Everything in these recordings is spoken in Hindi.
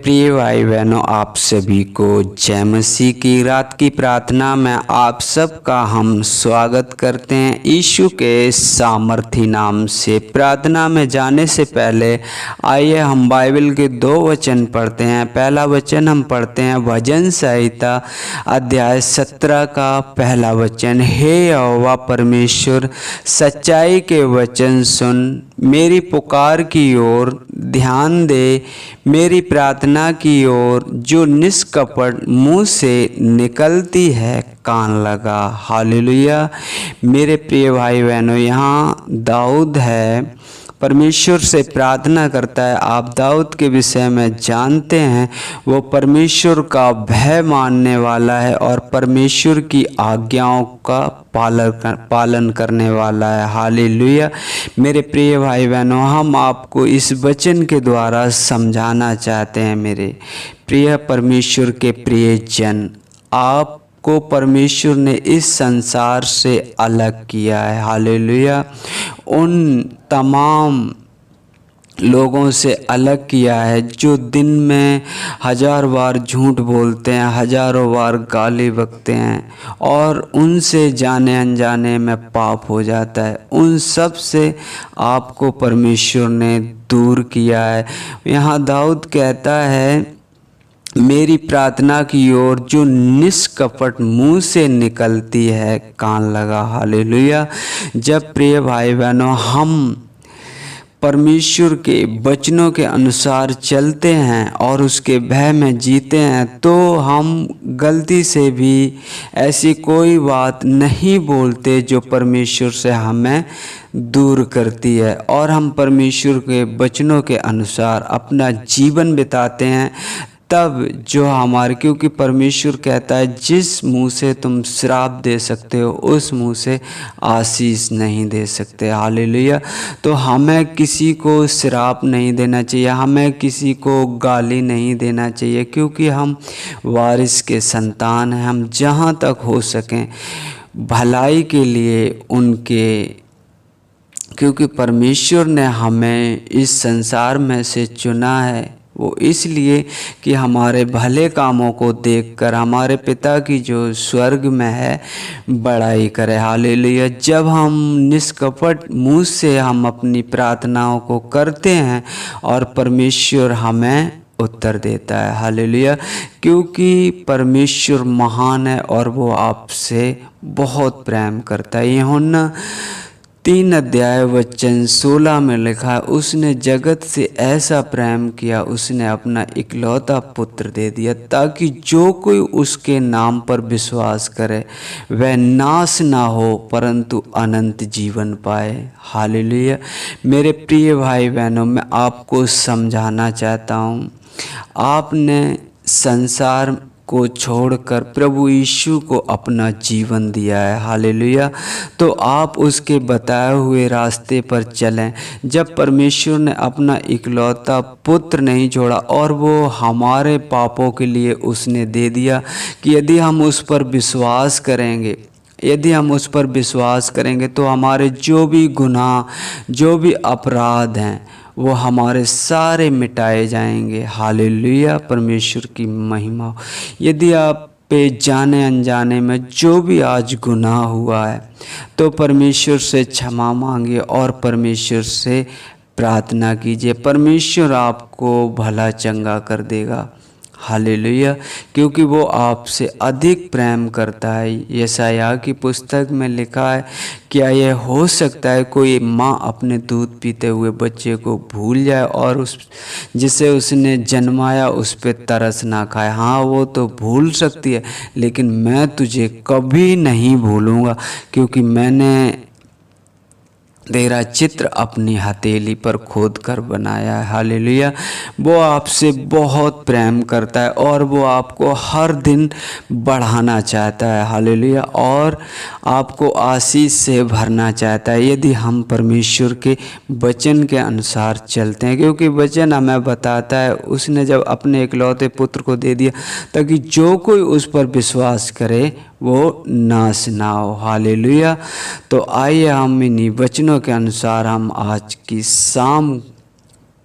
प्रिय भाई बहनों, आप सभी को जय मसीह की रात की प्रार्थना में आप सबका हम स्वागत करते हैं यीशु के सामर्थी नाम से। प्रार्थना में जाने से पहले आइए हम बाइबल के दो वचन पढ़ते हैं। पहला वचन हम पढ़ते हैं भजन संहिता अध्याय 17 का पहला वचन। हे यहोवा परमेश्वर, सच्चाई के वचन सुन, मेरी पुकार की ओर ध्यान दे, मेरी प्रार्थना की ओर जो निष्कपट मुंह से निकलती है कान लगा। हालेलुया। मेरे प्रिय भाई बहनों, यहाँ दाऊद है, परमेश्वर से प्रार्थना करता है। आप दाऊद के विषय में जानते हैं, वो परमेश्वर का भय मानने वाला है और परमेश्वर की आज्ञाओं का पालन करने वाला है। हालेलुया। मेरे प्रिय भाई बहनों, हम आपको इस वचन के द्वारा समझाना चाहते हैं। मेरे प्रिय परमेश्वर के प्रिय जन, आपको परमेश्वर ने इस संसार से अलग किया है। हालेलुया। उन तमाम लोगों से अलग किया है जो दिन में 1000 बार झूठ बोलते हैं, हजारों बार गाली बकते हैं और उनसे जाने अनजाने में पाप हो जाता है। उन सब से आपको परमेश्वर ने दूर किया है। यहाँ दाऊद कहता है, मेरी प्रार्थना की ओर जो निष्कपट मुंह से निकलती है कान लगा। हालेलुया। जब प्रिय भाई बहनों हम परमेश्वर के वचनों के अनुसार चलते हैं और उसके भय में जीते हैं, तो हम गलती से भी ऐसी कोई बात नहीं बोलते जो परमेश्वर से हमें दूर करती है और हम परमेश्वर के वचनों के अनुसार अपना जीवन बिताते हैं। तब जो हमारे, क्योंकि परमेश्वर कहता है जिस मुंह से तुम श्राप दे सकते हो उस मुंह से आशीष नहीं दे सकते। हालेलुया। तो हमें किसी को श्राप नहीं देना चाहिए, हमें किसी को गाली नहीं देना चाहिए, क्योंकि हम वारिस के संतान हैं। हम जहाँ तक हो सकें भलाई के लिए उनके, क्योंकि परमेश्वर ने हमें इस संसार में से चुना है, वो इसलिए कि हमारे भले कामों को देखकर हमारे पिता की जो स्वर्ग में है बड़ाई करे। हालेलुया। जब हम निष्कपट मुंह से हम अपनी प्रार्थनाओं को करते हैं और परमेश्वर हमें उत्तर देता है। हालेलुया। क्योंकि परमेश्वर महान है और वो आपसे बहुत प्रेम करता है। यूहन्ना 3 अध्याय वचन 16 में लिखा है, उसने जगत से ऐसा प्रेम किया, उसने अपना इकलौता पुत्र दे दिया, ताकि जो कोई उसके नाम पर विश्वास करे वह नाश ना हो परंतु अनंत जीवन पाए। हालेलुया। मेरे प्रिय भाई बहनों, मैं आपको समझाना चाहता हूँ, आपने संसार को छोड़कर प्रभु यीशु को अपना जीवन दिया है। हालेलुया। तो आप उसके बताए हुए रास्ते पर चलें। जब परमेश्वर ने अपना इकलौता पुत्र नहीं छोड़ा और वो हमारे पापों के लिए उसने दे दिया, कि यदि हम उस पर विश्वास करेंगे, यदि हम उस पर विश्वास करेंगे तो हमारे जो भी गुनाह, जो भी अपराध हैं, वो हमारे सारे मिटाए जाएंगे। हालेलुया। परमेश्वर की महिमा। यदि आप पे जाने अनजाने में जो भी आज गुनाह हुआ है, तो परमेश्वर से क्षमा मांगिए और परमेश्वर से प्रार्थना कीजिए। परमेश्वर आपको भला चंगा कर देगा। हालेलुया। क्योंकि वो आपसे अधिक प्रेम करता है। यशायाह की पुस्तक में लिखा है, क्या यह हो सकता है कोई माँ अपने दूध पीते हुए बच्चे को भूल जाए और उस जिसे उसने जन्माया उस पर तरस ना खाए। हाँ, वो तो भूल सकती है, लेकिन मैं तुझे कभी नहीं भूलूंगा, क्योंकि मैंने तेरा चित्र अपनी हथेली पर खोद कर बनाया है। हालेलुया। वो आपसे बहुत प्रेम करता है और वो आपको हर दिन बढ़ाना चाहता है। हालेलुया। और आपको आशीष से भरना चाहता है, यदि हम परमेश्वर के वचन के अनुसार चलते हैं। क्योंकि वचन हमें बताता है, उसने जब अपने इकलौते पुत्र को दे दिया ताकि जो कोई उस पर विश्वास करे वो नाश ना हो। हालेलुया। तो आइए हम इन्हीं वचनों के अनुसार हम आज की शाम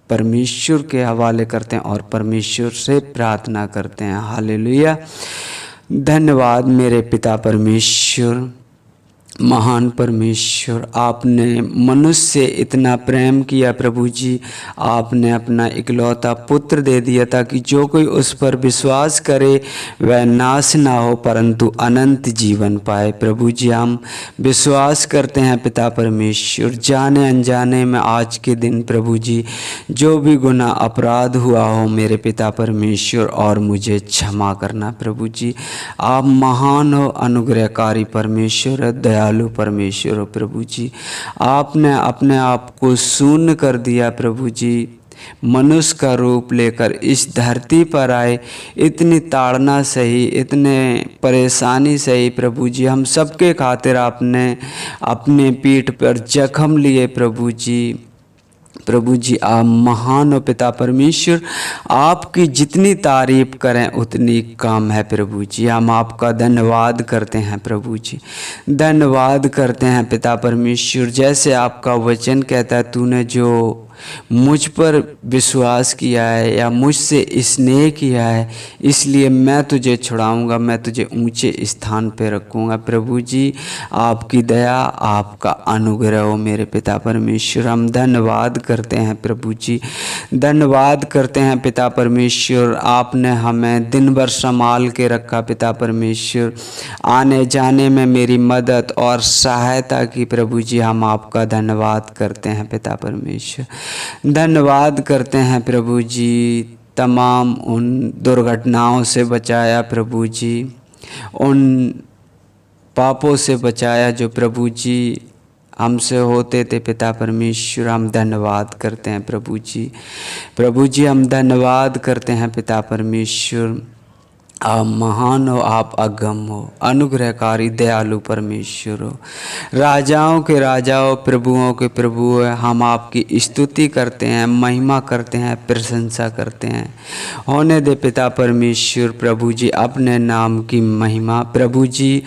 परमेश्वर के हवाले करते हैं और परमेश्वर से प्रार्थना करते हैं। हालेलुया। धन्यवाद मेरे पिता परमेश्वर, महान परमेश्वर, आपने मनुष्य से इतना प्रेम किया प्रभु जी, आपने अपना इकलौता पुत्र दे दिया ताकि जो कोई उस पर विश्वास करे वह नाश ना हो परंतु अनंत जीवन पाए। प्रभु जी, हम विश्वास करते हैं पिता परमेश्वर, जाने अनजाने में आज के दिन प्रभु जी जो भी गुनाह अपराध हुआ हो मेरे पिता परमेश्वर, और मुझे क्षमा करना प्रभु जी। आप महान हो, अनुग्रहकारी परमेश्वर, दयालु परमेश्वर हो प्रभु जी। आपने अपने आप को शून्य कर दिया प्रभु जी, मनुष्य का रूप लेकर इस धरती पर आए, इतनी ताड़ना सही, इतने परेशानी सही प्रभु जी, हम सबके खातिर आपने अपने पीठ पर जख्म लिए प्रभु जी। प्रभु जी, आप महान हो पिता परमेश्वर, आपकी जितनी तारीफ करें उतनी कम है प्रभु जी। हम आपका धन्यवाद करते हैं प्रभु जी, धन्यवाद करते हैं पिता परमेश्वर। जैसे आपका वचन कहता है, तूने जो मुझ पर विश्वास किया है या मुझसे स्नेह किया है, इसलिए मैं तुझे छुड़ाऊंगा, मैं तुझे ऊंचे स्थान पे रखूंगा प्रभु जी। आपकी दया, आपका अनुग्रह हो मेरे पिता परमेश्वर। हम धन्यवाद करते हैं प्रभु जी, धन्यवाद करते हैं पिता परमेश्वर। आपने हमें दिन भर संभाल के रखा पिता परमेश्वर, आने जाने में मेरी मदद और सहायता की प्रभु जी। हम आपका धन्यवाद करते हैं पिता परमेश्वर, धन्यवाद करते हैं प्रभु जी। तमाम उन दुर्घटनाओं से बचाया प्रभु जी, उन पापों से बचाया जो प्रभु जी हमसे होते थे पिता परमेश्वर। हम धन्यवाद करते हैं प्रभु जी, प्रभु जी हम धन्यवाद करते हैं पिता परमेश्वर। आप महान हो, आप अगम हो, अनुग्रहकारी दयालु परमेश्वर हो, राजाओं के राजा हो, प्रभुओं के प्रभु हो। हम आपकी स्तुति करते हैं, महिमा करते हैं, प्रशंसा करते हैं। होने दे पिता परमेश्वर प्रभु जी अपने नाम की महिमा। प्रभु जी,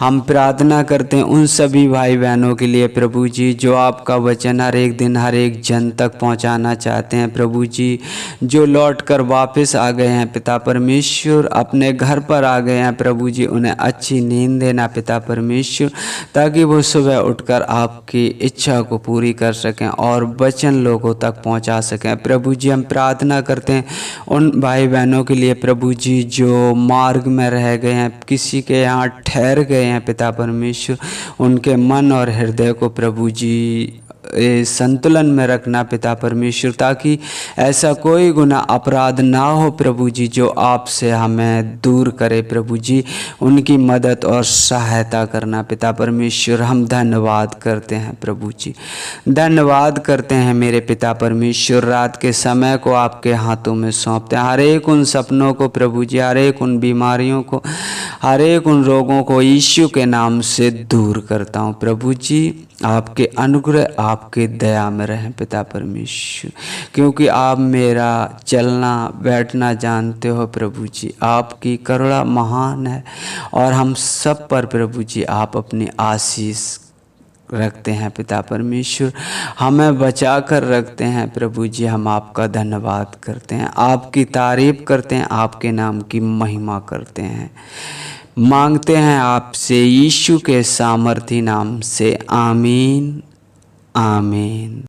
हम प्रार्थना करते हैं उन सभी भाई बहनों के लिए प्रभु जी जो आपका वचन हर एक दिन हर एक जन तक पहुंचाना चाहते हैं प्रभु जी, जो लौट कर वापस आ गए हैं पिता परमेश्वर, अपने घर पर आ गए हैं प्रभु जी। उन्हें अच्छी नींद देना पिता परमेश्वर, ताकि वो सुबह उठकर आपकी इच्छा को पूरी कर सकें और वचन लोगों तक पहुंचा सकें प्रभु जी। हम प्रार्थना करते हैं उन भाई बहनों के लिए प्रभु जी जो मार्ग में रह गए हैं, किसी के यहाँ ठहर गए हैं पिता परमेश्वर, उनके मन और हृदय को प्रभु जी संतुलन में रखना पिता परमेश्वर, ताकि ऐसा कोई गुनाह अपराध ना हो प्रभु जी जो आपसे हमें दूर करे प्रभु जी। उनकी मदद और सहायता करना पिता परमेश्वर। हम धन्यवाद करते हैं प्रभु जी, धन्यवाद करते हैं मेरे पिता परमेश्वर। रात के समय को आपके हाथों में सौंपते हैं, हर एक उन सपनों को प्रभु जी, हर एक उन बीमारियों को, हर एक उन रोगों को यीशु के नाम से दूर करता हूँ प्रभु जी। आपके अनुग्रह, आपके दया में रहें पिता परमेश्वर, क्योंकि आप मेरा चलना बैठना जानते हो प्रभु जी। आपकी करुणा महान है और हम सब पर प्रभु जी आप अपनी आशीष रखते हैं पिता परमेश्वर, हमें बचा कर रखते हैं प्रभु जी। हम आपका धन्यवाद करते हैं, आपकी तारीफ करते हैं, आपके नाम की महिमा करते हैं। मांगते हैं आपसे यीशु के सामर्थी नाम से, आमीन आमीन।